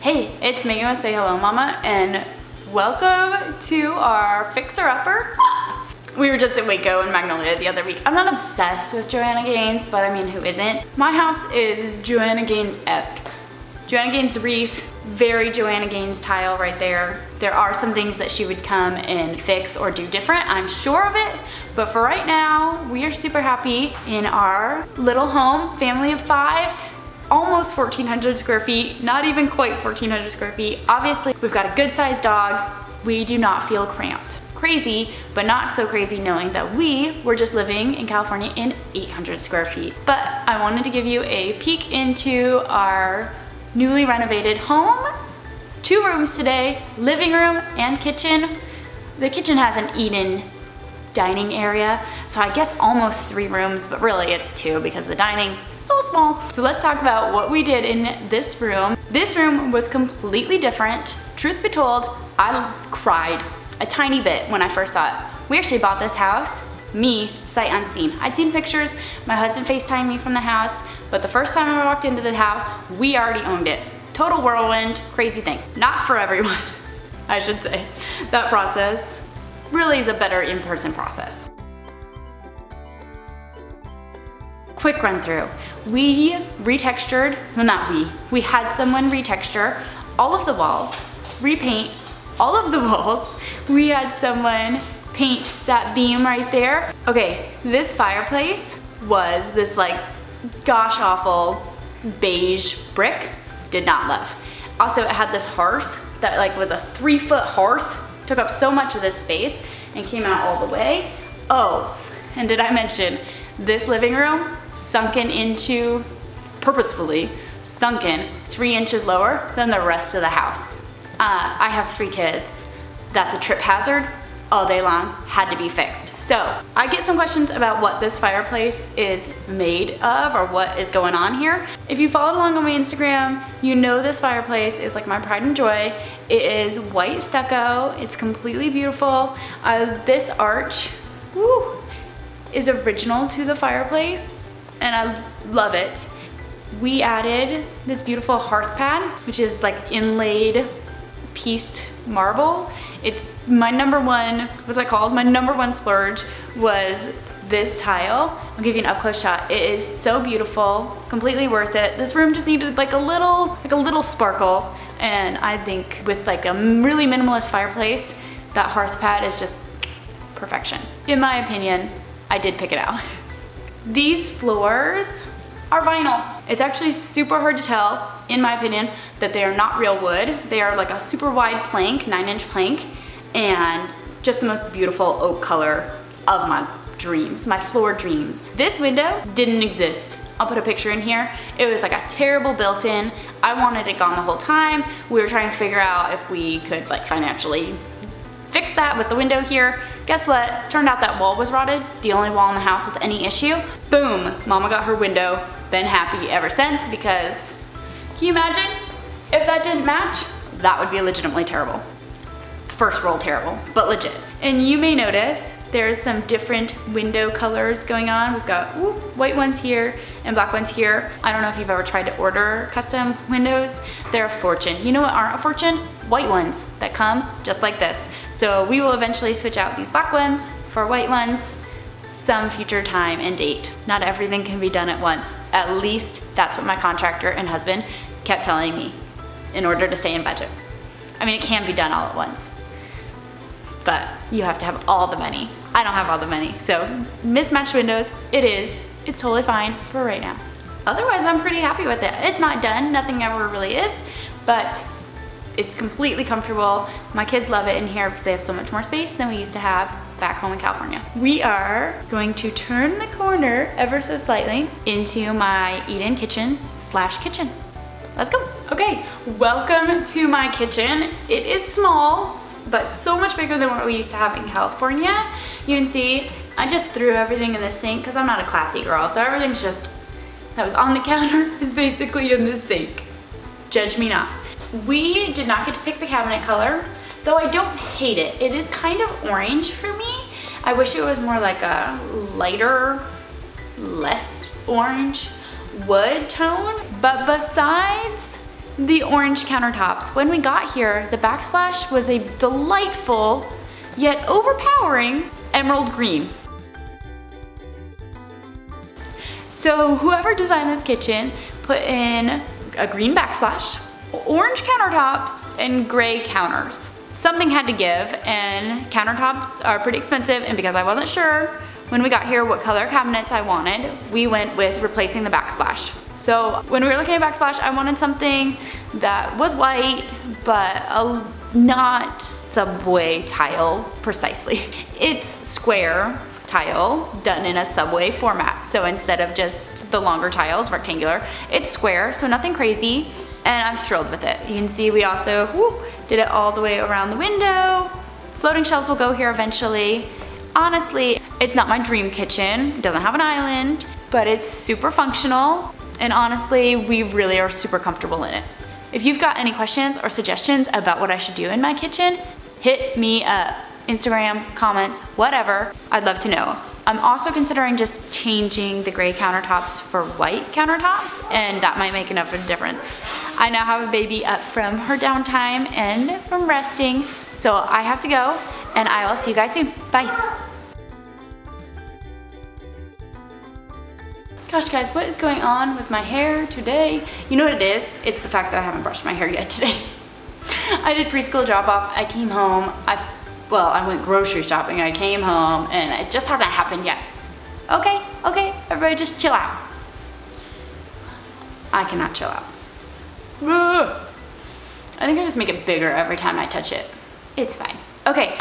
Hey, it's Megan with Say Hello Mama, and welcome to our fixer-upper. We were just at Waco and Magnolia the other week. I'm not obsessed with Joanna Gaines, but I mean, who isn't? My house is Joanna Gaines-esque. Joanna Gaines wreath, very Joanna Gaines tile right there. There are some things that she would come and fix or do different, I'm sure of it. But for right now, we are super happy in our little home, family of 5. Almost 1,400 square feet, not even quite 1,400 square feet. Obviously, we've got a good sized dog. We do not feel cramped. Crazy, but not so crazy knowing that we were just living in California in 800 square feet. But I wanted to give you a peek into our newly renovated home. 2 rooms today, living room and kitchen. The kitchen has an eat-in dining area, so I guess almost 3 rooms, but really it's 2 because the dining is so small. So let's talk about what we did in this room. This room was completely different. Truth be told, I cried a tiny bit when I first saw it. We actually bought this house, me, sight unseen. I'd seen pictures, my husband FaceTimed me from the house, but the first time I walked into the house, we already owned it. Total whirlwind, crazy thing. Not for everyone, I should say. That process really is a better in-person process. Quick run through. We retextured, well not we had someone retexture all of the walls, repaint all of the walls. We had someone paint that beam right there. Okay, this fireplace was this like gosh awful beige brick, did not love. Also it had this hearth that like was a 3-foot hearth. Took up so much of this space and came out all the way. Oh, and did I mention this living room sunken into, purposefully sunken 3 inches lower than the rest of the house. I have 3 kids. That's a trip hazard all day long, had to be fixed. So I get some questions about what this fireplace is made of or what is going on here. If you followed along on my Instagram, you know this fireplace is like my pride and joy. It is white stucco, it's completely beautiful. This arch, woo, is original to the fireplace and I love it. We added this beautiful hearth pad, which is like inlaid pieced marble. It's my number one, what's that called? My number one splurge was this tile. I'll give you an up close shot. It is so beautiful, completely worth it. This room just needed like a little sparkle. And I think with like a really minimalist fireplace, that hearth pad is just perfection. In my opinion, I did pick it out. These floors are vinyl. It's actually super hard to tell, in my opinion, that they are not real wood. They are like a super wide plank, 9-inch plank, and just the most beautiful oak color of my dreams, my floor dreams. This window didn't exist. I'll put a picture in here. It was like a terrible built-in. I wanted it gone the whole time. We were trying to figure out if we could like financially fix that with the window here. Guess what? Turned out that wall was rotted. The only wall in the house with any issue. Boom, Mama got her window. Been happy ever since because can you imagine if that didn't match? That would be legitimately terrible. First roll terrible, but legit. And you may notice there's some different window colors going on. We've got white ones here and black ones here. I don't know if you've ever tried to order custom windows. They're a fortune. You know what aren't a fortune? White ones that come just like this. So we will eventually switch out these black ones for white ones some future time and date. Not everything can be done at once. At least that's what my contractor and husband kept telling me in order to stay in budget. I mean, it can be done all at once, but you have to have all the money. I don't have all the money, so mismatched windows, it's totally fine for right now. Otherwise, I'm pretty happy with it. It's not done, nothing ever really is, but it's completely comfortable. My kids love it in here because they have so much more space than we used to have back home in California. We are going to turn the corner ever so slightly into my eat-in kitchen / kitchen. Let's go. Okay, welcome to my kitchen. It is small, but so much bigger than what we used to have in California. You can see, I just threw everything in the sink because I'm not a classy girl, so everything's just, that was on the counter is basically in the sink. Judge me not. We did not get to pick the cabinet color, though I don't hate it. It is kind of orange for me. I wish it was more like a lighter, less orange wood tone. But besides the orange countertops. When we got here, the backsplash was a delightful, yet overpowering emerald green. So whoever designed this kitchen put in a green backsplash, orange countertops, and gray counters. Something had to give, and countertops are pretty expensive, and because I wasn't sure when we got here what color cabinets I wanted, we went with replacing the backsplash. So when we were looking at backsplash, I wanted something that was white, but not subway tile precisely. It's square tile done in a subway format. So instead of just the longer tiles, rectangular, it's square, so nothing crazy, and I'm thrilled with it. You can see we also did it all the way around the window. Floating shelves will go here eventually. Honestly, it's not my dream kitchen. It doesn't have an island, but it's super functional, and honestly, we really are super comfortable in it. If you've got any questions or suggestions about what I should do in my kitchen, hit me up. Instagram, comments, whatever. I'd love to know. I'm also considering just changing the gray countertops for white countertops, and that might make enough of a difference. I now have a baby up from her downtime and from resting, so I have to go, and I will see you guys soon. Bye. Gosh guys, what is going on with my hair today? You know what it is? It's the fact that I haven't brushed my hair yet today. I did preschool drop off, I came home, I went grocery shopping, I came home, and it just hasn't happened yet. Okay, everybody just chill out. I cannot chill out. I think I just make it bigger every time I touch it. It's fine. Okay,